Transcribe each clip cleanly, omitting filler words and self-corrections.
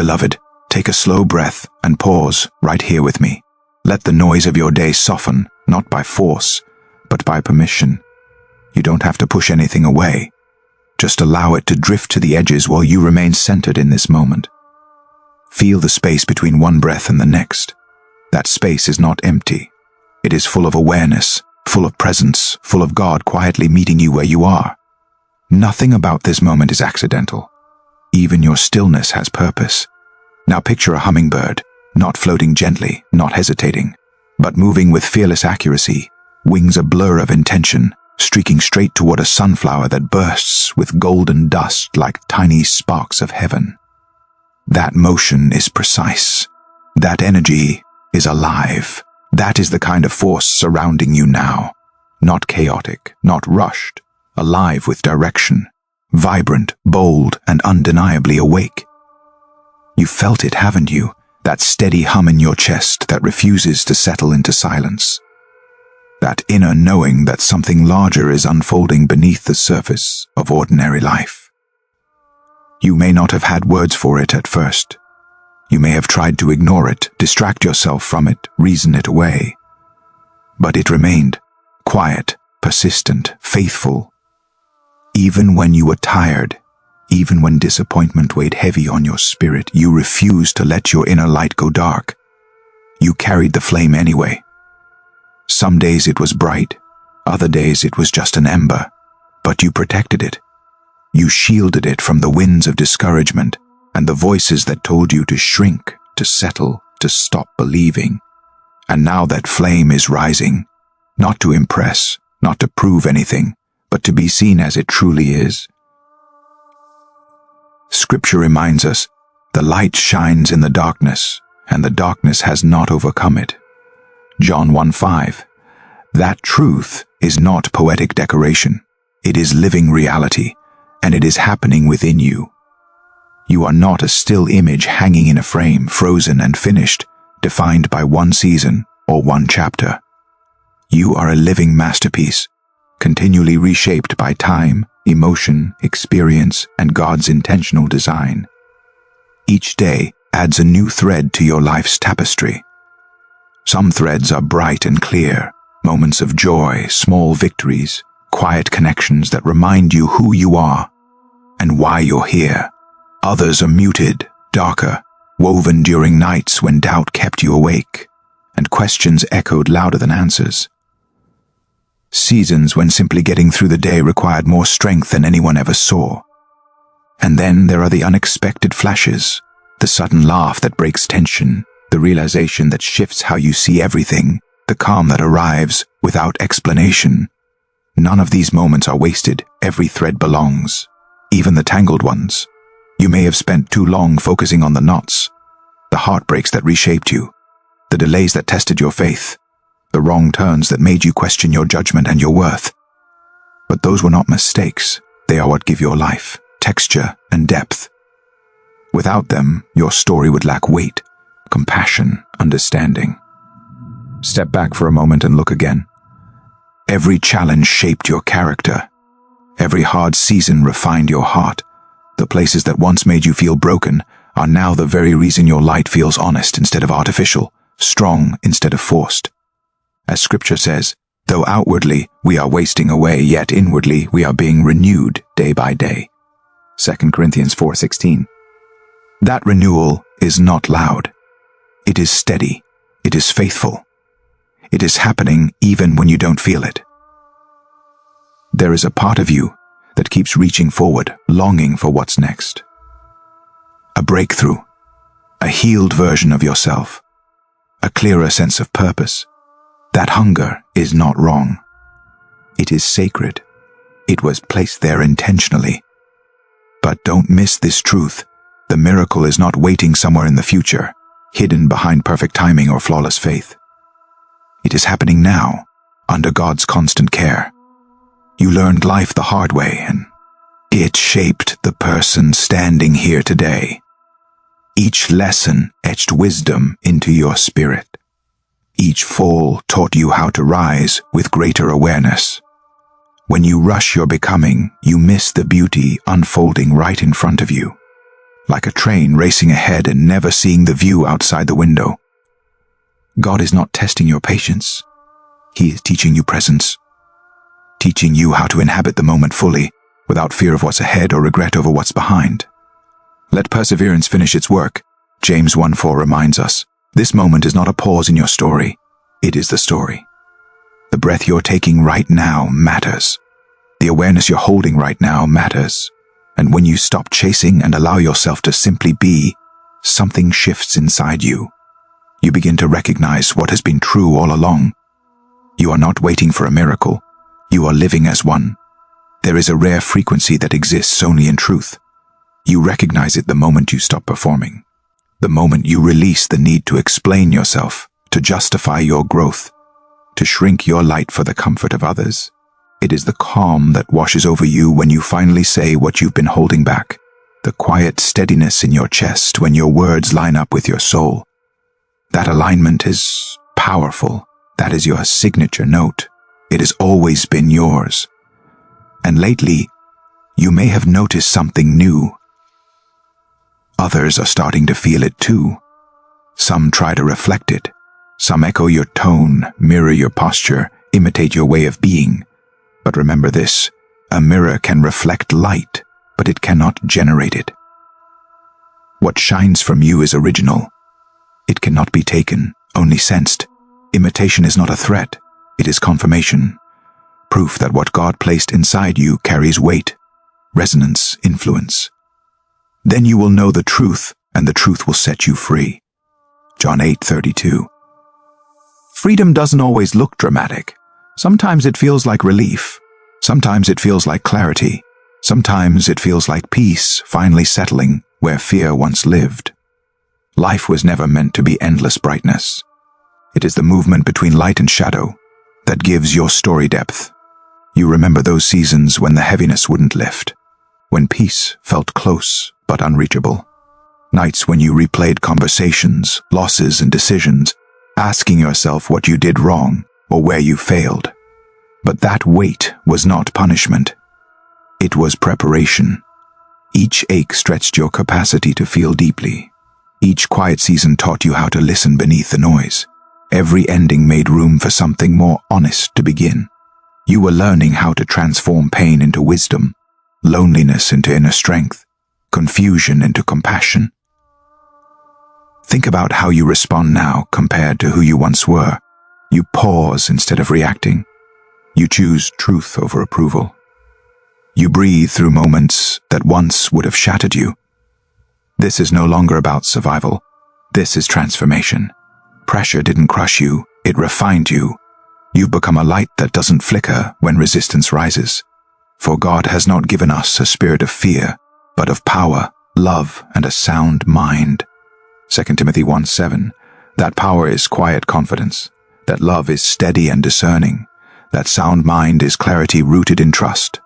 Beloved, take a slow breath and pause right here with me. Let the noise of your day soften, not by force, but by permission. You don't have to push anything away. Just allow it to drift to the edges while you remain centered in this moment. Feel the space between one breath and the next. That space is not empty. It is full of awareness, full of presence, full of God quietly meeting you where you are. Nothing about this moment is accidental. Even your stillness has purpose. Now picture a hummingbird, not floating gently, not hesitating, but moving with fearless accuracy, wings a blur of intention, streaking straight toward a sunflower that bursts with golden dust like tiny sparks of heaven. That motion is precise. That energy is alive. That is the kind of force surrounding you now. Not chaotic, not rushed, alive with direction, vibrant, bold, and undeniably awake. You felt it, haven't you? That steady hum in your chest that refuses to settle into silence. That inner knowing that something larger is unfolding beneath the surface of ordinary life. You may not have had words for it at first. You may have tried to ignore it, distract yourself from it, reason it away. But it remained, quiet, persistent, faithful. Even when you were tired, even when disappointment weighed heavy on your spirit, you refused to let your inner light go dark. You carried the flame anyway. Some days it was bright, other days it was just an ember, but you protected it. You shielded it from the winds of discouragement and the voices that told you to shrink, to settle, to stop believing. And now that flame is rising, not to impress, not to prove anything, but to be seen as it truly is. Scripture reminds us, the light shines in the darkness, and the darkness has not overcome it. John 1:5. That truth is not poetic decoration. It is living reality, and it is happening within you. You are not a still image hanging in a frame, frozen and finished, defined by one season or one chapter. You are a living masterpiece, continually reshaped by time, emotion, experience, and God's intentional design. Each day adds a new thread to your life's tapestry. Some threads are bright and clear, moments of joy, small victories, quiet connections that remind you who you are and why you're here. Others are muted, darker, woven during nights when doubt kept you awake, and questions echoed louder than answers. Seasons when simply getting through the day required more strength than anyone ever saw. And then there are the unexpected flashes, the sudden laugh that breaks tension, the realization that shifts how you see everything, the calm that arrives without explanation. None of these moments are wasted. Every thread belongs, even the tangled ones. You may have spent too long focusing on the knots, the heartbreaks that reshaped you, the delays that tested your faith, the wrong turns that made you question your judgment and your worth. But those were not mistakes. They are what give your life texture and depth. Without them, your story would lack weight, compassion, understanding. Step back for a moment and look again. Every challenge shaped your character. Every hard season refined your heart. The places that once made you feel broken are now the very reason your light feels honest instead of artificial, strong instead of forced. As Scripture says, though outwardly we are wasting away, yet inwardly we are being renewed day by day. 2 Corinthians 4:16. That renewal is not loud. It is steady. It is faithful. It is happening even when you don't feel it. There is a part of you that keeps reaching forward, longing for what's next. A breakthrough, a healed version of yourself, a clearer sense of purpose. That hunger is not wrong. It is sacred. It was placed there intentionally. But don't miss this truth. The miracle is not waiting somewhere in the future, hidden behind perfect timing or flawless faith. It is happening now, under God's constant care. You learned life the hard way, and it shaped the person standing here today. Each lesson etched wisdom into your spirit. Each fall taught you how to rise with greater awareness. When you rush your becoming, you miss the beauty unfolding right in front of you. like a train racing ahead and never seeing the view outside the window. God is not testing your patience. He is teaching you presence, teaching you how to inhabit the moment fully, without fear of what's ahead or regret over what's behind. Let perseverance finish its work. James 1:4 reminds us, this moment is not a pause in your story, it is the story. The breath you're taking right now matters. The awareness you're holding right now matters. And when you stop chasing and allow yourself to simply be, something shifts inside you. You begin to recognize what has been true all along. You are not waiting for a miracle. You are living as one. There is a rare frequency that exists only in truth. You recognize it the moment you stop performing. The moment you release the need to explain yourself, to justify your growth, to shrink your light for the comfort of others. It is the calm that washes over you when you finally say what you've been holding back. The quiet steadiness in your chest when your words line up with your soul. That alignment is powerful. That is your signature note. It has always been yours. And lately, you may have noticed something new. Others are starting to feel it too. Some try to reflect it. Some echo your tone, mirror your posture, imitate your way of being. But remember this, a mirror can reflect light, but it cannot generate it. What shines from you is original. It cannot be taken, only sensed. Imitation is not a threat, it is confirmation. Proof that what God placed inside you carries weight, resonance, influence. Then you will know the truth, and the truth will set you free. John 8:32. Freedom doesn't always look dramatic. Sometimes it feels like relief. Sometimes it feels like clarity. Sometimes it feels like peace finally settling where fear once lived. Life was never meant to be endless brightness. It is the movement between light and shadow that gives your story depth. You remember those seasons when the heaviness wouldn't lift, when peace felt close but unreachable. Nights when you replayed conversations, losses, and decisions, asking yourself what you did wrong or where you failed. But that weight was not punishment. It was preparation. Each ache stretched your capacity to feel deeply. Each quiet season taught you how to listen beneath the noise. Every ending made room for something more honest to begin. You were learning how to transform pain into wisdom, loneliness into inner strength, confusion into compassion. Think about how you respond now compared to who you once were. You pause instead of reacting. You choose truth over approval. You breathe through moments that once would have shattered you. This is no longer about survival. This is transformation. Pressure didn't crush you, it refined you. You've become a light that doesn't flicker when resistance rises. For God has not given us a spirit of fear, but of power, love, and a sound mind. 2 Timothy 1:7. That power is quiet confidence. That love is steady and discerning. That sound mind is clarity rooted in trust.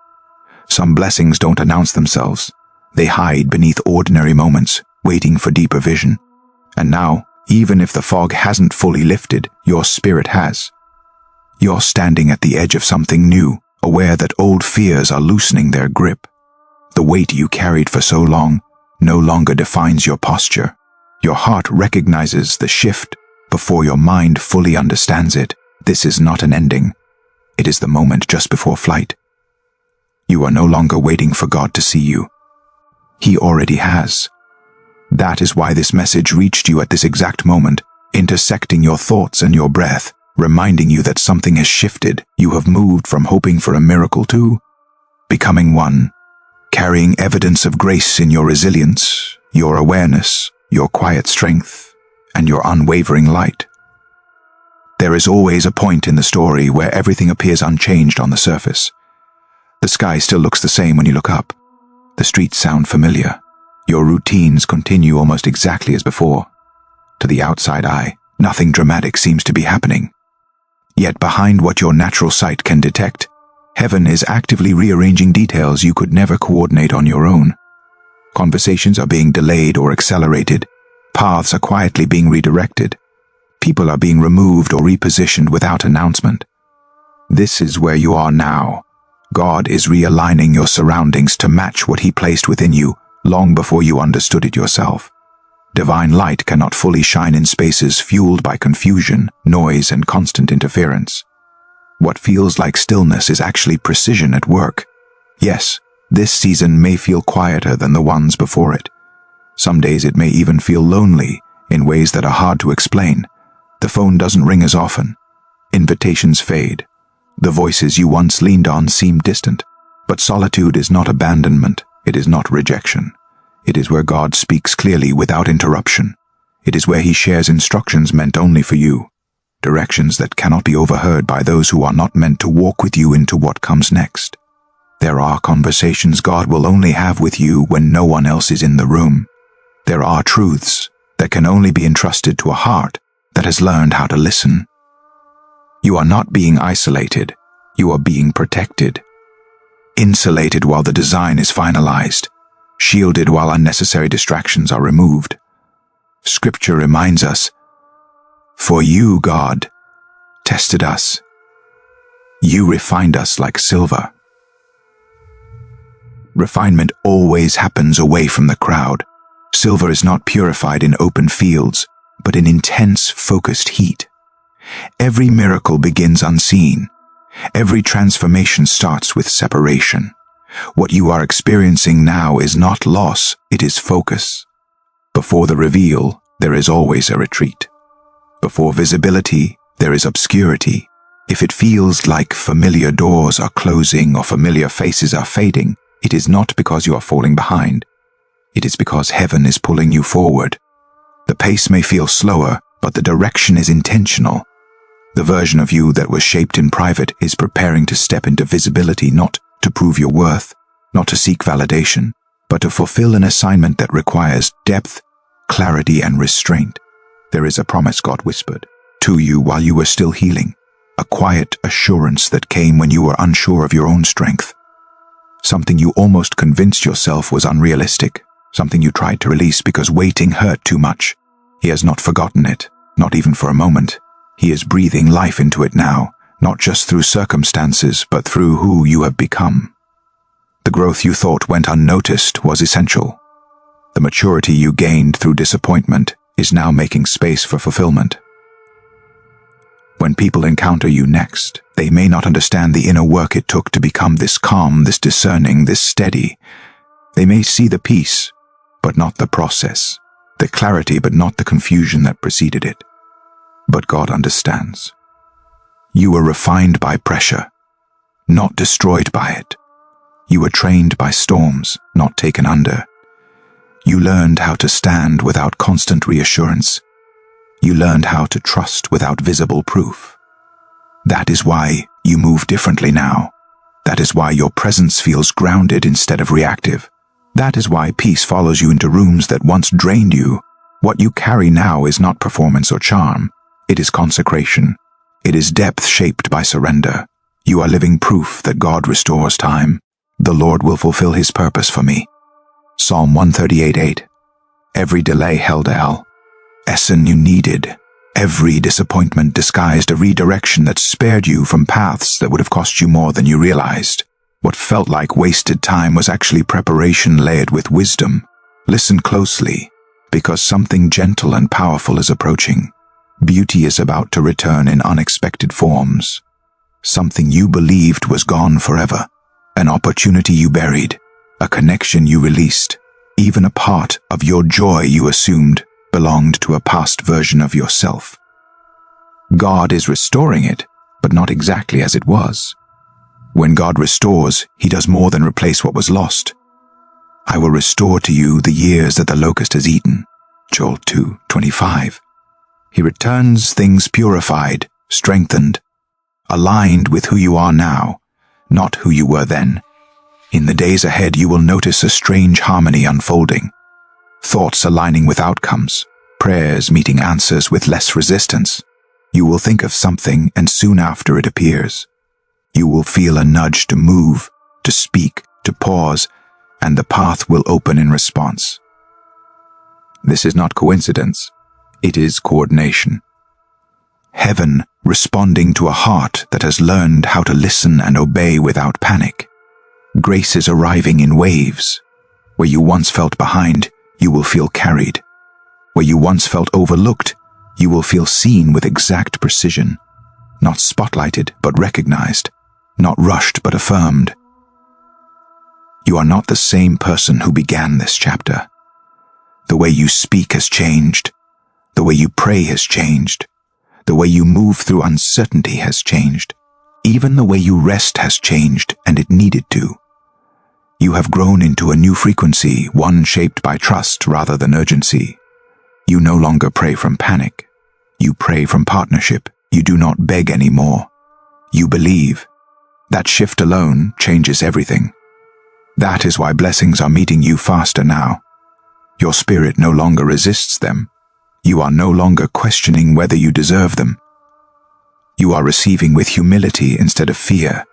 Some blessings don't announce themselves. They hide beneath ordinary moments, waiting for deeper vision. And now, even if the fog hasn't fully lifted, your spirit has. You're standing at the edge of something new, aware that old fears are loosening their grip. The weight you carried for so long no longer defines your posture. Your heart recognizes the shift before your mind fully understands it. This is not an ending. It is the moment just before flight. You are no longer waiting for God to see you. He already has. That is why this message reached you at this exact moment, intersecting your thoughts and your breath, reminding you that something has shifted. You have moved from hoping for a miracle to becoming one, carrying evidence of grace in your resilience, your awareness, your quiet strength, and your unwavering light. There is always a point in the story where everything appears unchanged on the surface. The sky still looks the same when you look up. The streets sound familiar. Your routines continue almost exactly as before. To the outside eye, nothing dramatic seems to be happening. Yet behind what your natural sight can detect, heaven is actively rearranging details you could never coordinate on your own. Conversations are being delayed or accelerated. Paths are quietly being redirected. People are being removed or repositioned without announcement. This is where you are now. God is realigning your surroundings to match what He placed within you long before you understood it yourself. Divine light cannot fully shine in spaces fueled by confusion, noise, and constant interference. What feels like stillness is actually precision at work. Yes, this season may feel quieter than the ones before it. Some days it may even feel lonely in ways that are hard to explain. The phone doesn't ring as often. Invitations fade. The voices you once leaned on seem distant. But solitude is not abandonment. It is not rejection. It is where God speaks clearly without interruption. It is where He shares instructions meant only for you, directions that cannot be overheard by those who are not meant to walk with you into what comes next. There are conversations God will only have with you when no one else is in the room. There are truths that can only be entrusted to a heart that has learned how to listen. You are not being isolated. You are being protected. Insulated while the design is finalized. Shielded while unnecessary distractions are removed. Scripture reminds us, "For you, God, tested us. You refined us like silver." Refinement always happens away from the crowd. Silver is not purified in open fields, but in intense, focused heat. Every miracle begins unseen. Every transformation starts with separation. What you are experiencing now is not loss, it is focus. Before the reveal, there is always a retreat. Before visibility, there is obscurity. If it feels like familiar doors are closing or familiar faces are fading, it is not because you are falling behind. It is because heaven is pulling you forward. The pace may feel slower, but the direction is intentional. The version of you that was shaped in private is preparing to step into visibility, not to prove your worth, not to seek validation, but to fulfill an assignment that requires depth, clarity, and restraint. There is a promise God whispered to you while you were still healing, a quiet assurance that came when you were unsure of your own strength. Something you almost convinced yourself was unrealistic, something you tried to release because waiting hurt too much. He has not forgotten it, not even for a moment. He is breathing life into it now, not just through circumstances, but through who you have become. The growth you thought went unnoticed was essential. The maturity you gained through disappointment is now making space for fulfillment. When people encounter you next, they may not understand the inner work it took to become this calm, this discerning, this steady. They may see the peace, but not the process, the clarity, but not the confusion that preceded it. But God understands. You were refined by pressure, not destroyed by it. You were trained by storms, not taken under. You learned how to stand without constant reassurance. You learned how to trust without visible proof. That is why you move differently now. That is why your presence feels grounded instead of reactive. That is why peace follows you into rooms that once drained you. What you carry now is not performance or charm. It is consecration. It is depth shaped by surrender. You are living proof that God restores time. The Lord will fulfill His purpose for me. Psalm 138:8. Every delay held lesson you needed. Every disappointment disguised a redirection that spared you from paths that would have cost you more than you realized. What felt like wasted time was actually preparation layered with wisdom. Listen closely, because something gentle and powerful is approaching. Beauty is about to return in unexpected forms. Something you believed was gone forever. An opportunity you buried. A connection you released. Even a part of your joy you assumed belonged to a past version of yourself. God is restoring it, but not exactly as it was. When God restores, He does more than replace what was lost. I will restore to you the years that the locust has eaten. Joel 2:25. He returns things purified, strengthened, aligned with who you are now, not who you were then. In the days ahead, you will notice a strange harmony unfolding. Thoughts aligning with outcomes, prayers meeting answers with less resistance. You will think of something, and soon after it appears. You will feel a nudge to move, to speak, to pause, and the path will open in response. This is not coincidence. It is coordination. Heaven responding to a heart that has learned how to listen and obey without panic. Grace is arriving in waves. Where you once felt behind, you will feel carried. Where you once felt overlooked, you will feel seen with exact precision. Not spotlighted, but recognized. Not rushed, but affirmed. You are not the same person who began this chapter. The way you speak has changed. The way you pray has changed. The way you move through uncertainty has changed. Even the way you rest has changed, and it needed to. You have grown into a new frequency, one shaped by trust rather than urgency. You no longer pray from panic. You pray from partnership. You do not beg anymore. You believe. That shift alone changes everything. That is why blessings are meeting you faster now. Your spirit no longer resists them. You are no longer questioning whether you deserve them. You are receiving with humility instead of fear.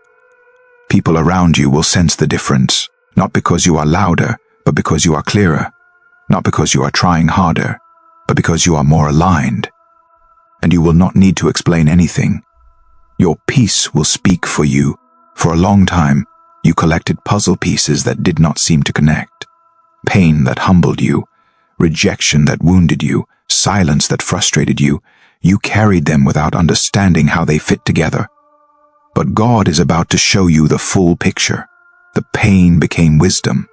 People around you will sense the difference, not because you are louder, but because you are clearer. Not because you are trying harder, but because you are more aligned. And you will not need to explain anything. Your peace will speak for you. For a long time, you collected puzzle pieces that did not seem to connect. Pain that humbled you, rejection that wounded you, silence that frustrated you. You carried them without understanding how they fit together. But God is about to show you the full picture. The pain became wisdom.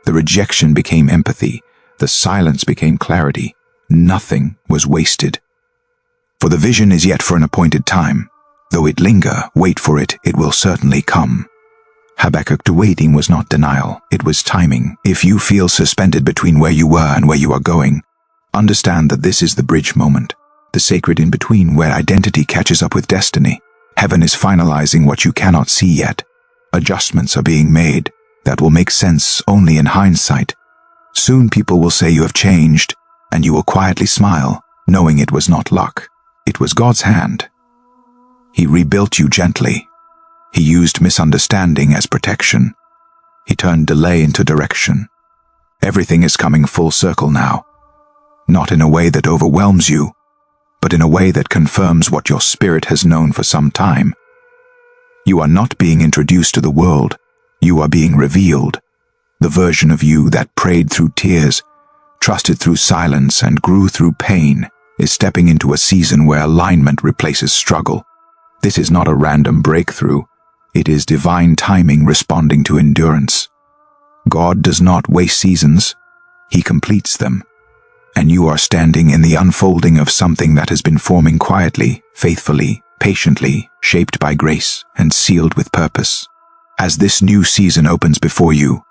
The rejection became empathy. The silence became clarity. Nothing was wasted. For the vision is yet for an appointed time. Though it linger, wait for it, it will certainly come. Habakkuk, the waiting was not denial, it was timing. If you feel suspended between where you were and where you are going, understand that this is the bridge moment, the sacred in between where identity catches up with destiny. Heaven is finalizing what you cannot see yet. Adjustments are being made that will make sense only in hindsight. Soon people will say you have changed, and you will quietly smile, knowing it was not luck. It was God's hand. He rebuilt you gently. He used misunderstanding as protection. He turned delay into direction. Everything is coming full circle now. Not in a way that overwhelms you, but in a way that confirms what your spirit has known for some time. You are not being introduced to the world. You are being revealed. The version of you that prayed through tears, trusted through silence, and grew through pain is stepping into a season where alignment replaces struggle. This is not a random breakthrough. It is divine timing responding to endurance. God does not waste seasons. He completes them. And you are standing in the unfolding of something that has been forming quietly, faithfully, patiently, shaped by grace and sealed with purpose. As this new season opens before you,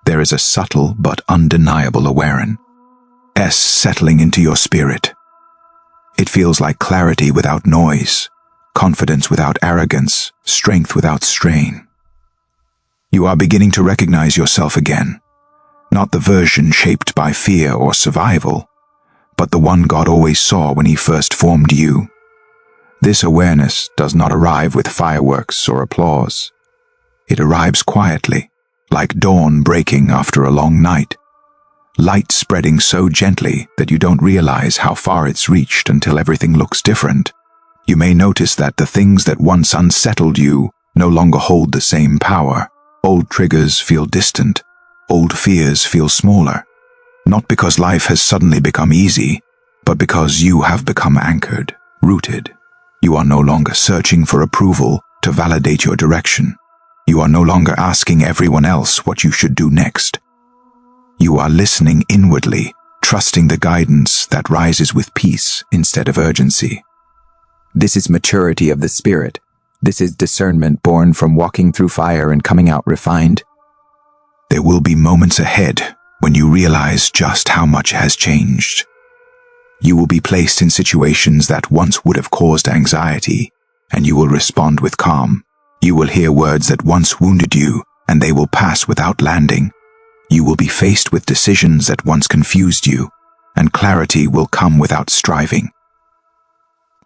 there is a subtle but undeniable awareness settling into your spirit. It feels like clarity without noise, confidence without arrogance, strength without strain. You are beginning to recognize yourself again, not the version shaped by fear or survival, but the one God always saw when He first formed you. This awareness does not arrive with fireworks or applause. It arrives quietly, like dawn breaking after a long night. Light spreading so gently that you don't realize how far it's reached until everything looks different. You may notice that the things that once unsettled you no longer hold the same power. Old triggers feel distant. Old fears feel smaller. Not because life has suddenly become easy, but because you have become anchored, rooted. You are no longer searching for approval to validate your direction. You are no longer asking everyone else what you should do next. You are listening inwardly, trusting the guidance that rises with peace instead of urgency. This is maturity of the spirit. This is discernment born from walking through fire and coming out refined. There will be moments ahead when you realize just how much has changed. You will be placed in situations that once would have caused anxiety, and you will respond with calm. You will hear words that once wounded you, and they will pass without landing. You will be faced with decisions that once confused you, and clarity will come without striving.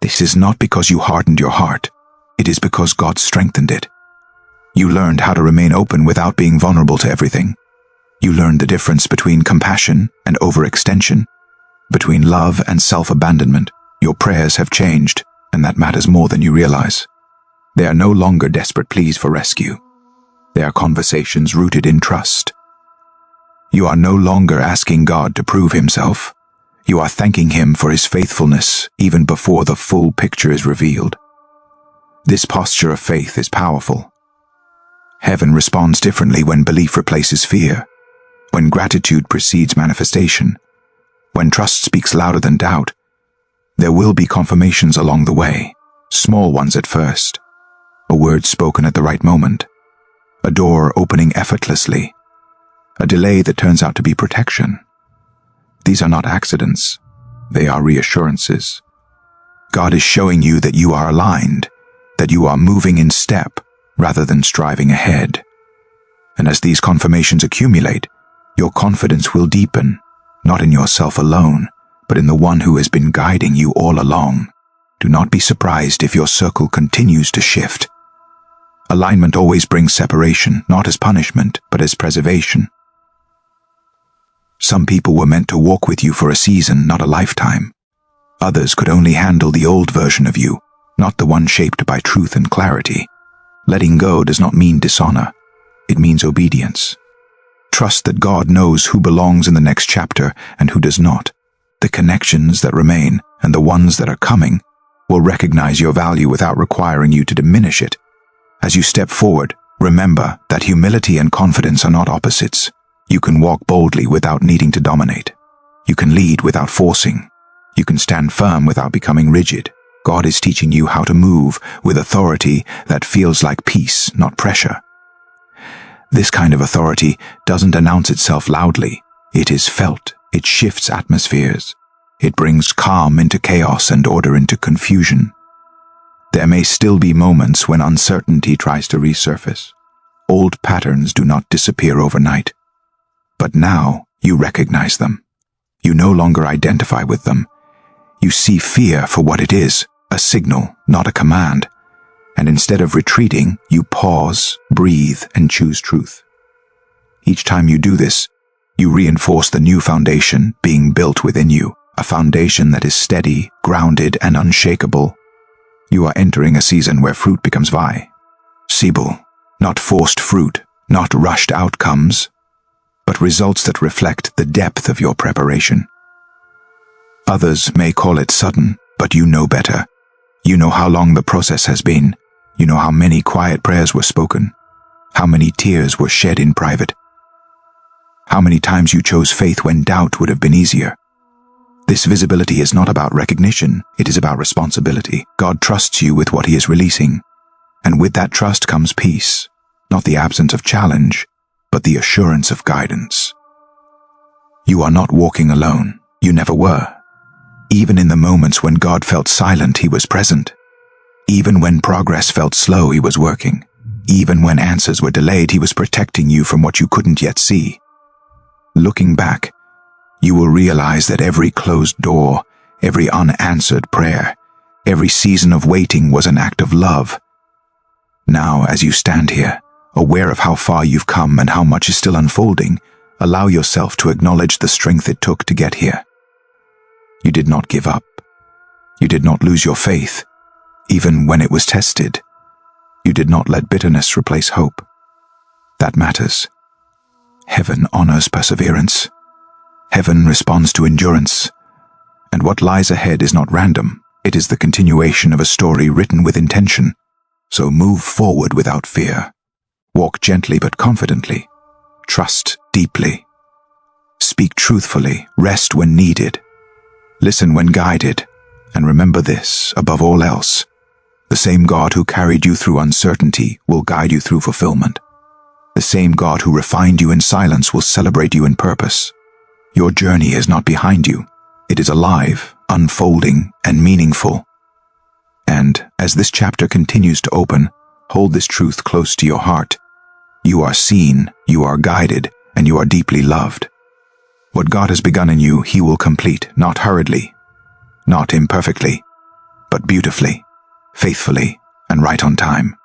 This is not because you hardened your heart. It is because God strengthened it. You learned how to remain open without being vulnerable to everything. You learned the difference between compassion and overextension, between love and self-abandonment. Your prayers have changed, and that matters more than you realize. They are no longer desperate pleas for rescue. They are conversations rooted in trust. You are no longer asking God to prove himself. You are thanking him for his faithfulness even before the full picture is revealed. This posture of faith is powerful. Heaven responds differently when belief replaces fear, when gratitude precedes manifestation, when trust speaks louder than doubt. There will be confirmations along the way, small ones at first, a word spoken at the right moment, a door opening effortlessly, a delay that turns out to be protection. These are not accidents, they are reassurances. God is showing you that you are aligned, that you are moving in step rather than striving ahead. And as these confirmations accumulate, your confidence will deepen, not in yourself alone, but in the one who has been guiding you all along. Do not be surprised if your circle continues to shift. Alignment always brings separation, not as punishment, but as preservation. Some people were meant to walk with you for a season, not a lifetime. Others could only handle the old version of you, not the one shaped by truth and clarity. Letting go does not mean dishonor. It means obedience. Trust that God knows who belongs in the next chapter and who does not. The connections that remain and the ones that are coming will recognize your value without requiring you to diminish it. As you step forward, remember that humility and confidence are not opposites. You can walk boldly without needing to dominate. You can lead without forcing. You can stand firm without becoming rigid. God is teaching you how to move with authority that feels like peace, not pressure. This kind of authority doesn't announce itself loudly. It is felt. It shifts atmospheres. It brings calm into chaos and order into confusion. There may still be moments when uncertainty tries to resurface. Old patterns do not disappear overnight. But now you recognize them. You no longer identify with them. You see fear for what it is, a signal, not a command. And instead of retreating, you pause, breathe, and choose truth. Each time you do this, you reinforce the new foundation being built within you, a foundation that is steady, grounded, and unshakable. You are entering a season where fruit becomes visible, not forced fruit, not rushed outcomes, but results that reflect the depth of your preparation. Others may call it sudden, but you know better. You know how long the process has been. You know how many quiet prayers were spoken, how many tears were shed in private, how many times you chose faith when doubt would have been easier. This visibility is not about recognition, it is about responsibility. God trusts you with what he is releasing, and with that trust comes peace, not the absence of challenge, but the assurance of guidance. You are not walking alone. You never were. Even in the moments when God felt silent, he was present. Even when progress felt slow, he was working. Even when answers were delayed, he was protecting you from what you couldn't yet see. Looking back, you will realize that every closed door, every unanswered prayer, every season of waiting was an act of love. Now, as you stand here, aware of how far you've come and how much is still unfolding, allow yourself to acknowledge the strength it took to get here. You did not give up. You did not lose your faith, even when it was tested. You did not let bitterness replace hope. That matters. Heaven honors perseverance. Heaven responds to endurance. And what lies ahead is not random. It is the continuation of a story written with intention. So move forward without fear. Walk gently but confidently. Trust deeply. Speak truthfully. Rest when needed. Listen when guided. And remember this, above all else, the same God who carried you through uncertainty will guide you through fulfillment. The same God who refined you in silence will celebrate you in purpose. Your journey is not behind you. It is alive, unfolding, and meaningful. And as this chapter continues to open, hold this truth close to your heart. You are seen, you are guided, and you are deeply loved. What God has begun in you, he will complete, not hurriedly, not imperfectly, but beautifully, faithfully, and right on time.